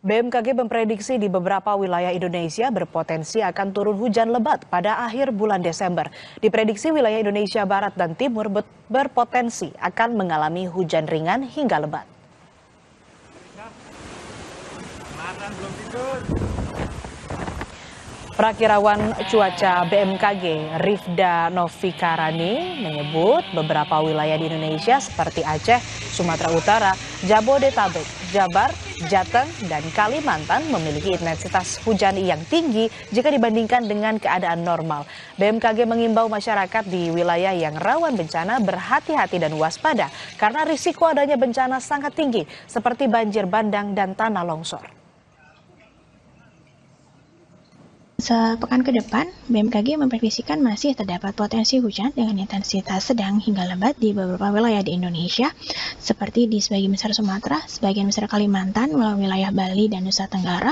BMKG memprediksi di beberapa wilayah Indonesia berpotensi akan turun hujan lebat pada akhir bulan Desember. Diprediksi wilayah Indonesia Barat dan Timur berpotensi akan mengalami hujan ringan hingga lebat. Prakirawan cuaca BMKG Rifda Novikarani menyebut beberapa wilayah di Indonesia seperti Aceh, Sumatera Utara, Jabodetabek, Jabar, Jateng, dan Kalimantan memiliki intensitas hujan yang tinggi jika dibandingkan dengan keadaan normal. BMKG mengimbau masyarakat di wilayah yang rawan bencana berhati-hati dan waspada karena risiko adanya bencana sangat tinggi seperti banjir bandang dan tanah longsor. Sepekan ke depan, BMKG memprediksikan masih terdapat potensi hujan dengan intensitas sedang hingga lebat di beberapa wilayah di Indonesia, seperti di sebagian besar Sumatera, sebagian besar Kalimantan, wilayah Bali dan Nusa Tenggara,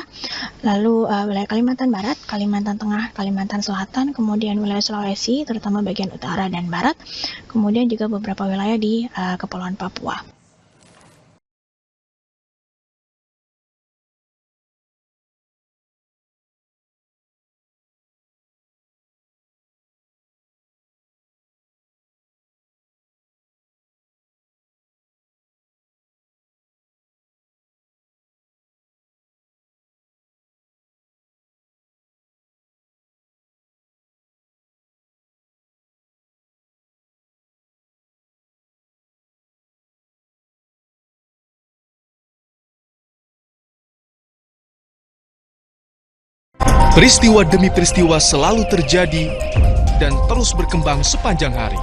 lalu wilayah Kalimantan Barat, Kalimantan Tengah, Kalimantan Selatan, kemudian wilayah Sulawesi, terutama bagian utara dan barat, kemudian juga beberapa wilayah di Kepulauan Papua. Peristiwa demi peristiwa selalu terjadi dan terus berkembang sepanjang hari.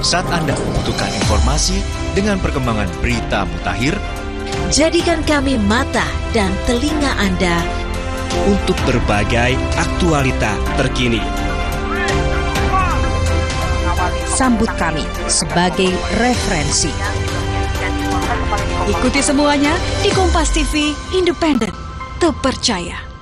Saat Anda membutuhkan informasi dengan perkembangan berita mutakhir, jadikan kami mata dan telinga Anda untuk berbagai aktualita terkini. Sambut kami sebagai referensi. Ikuti semuanya di Kompas TV, independen, terpercaya.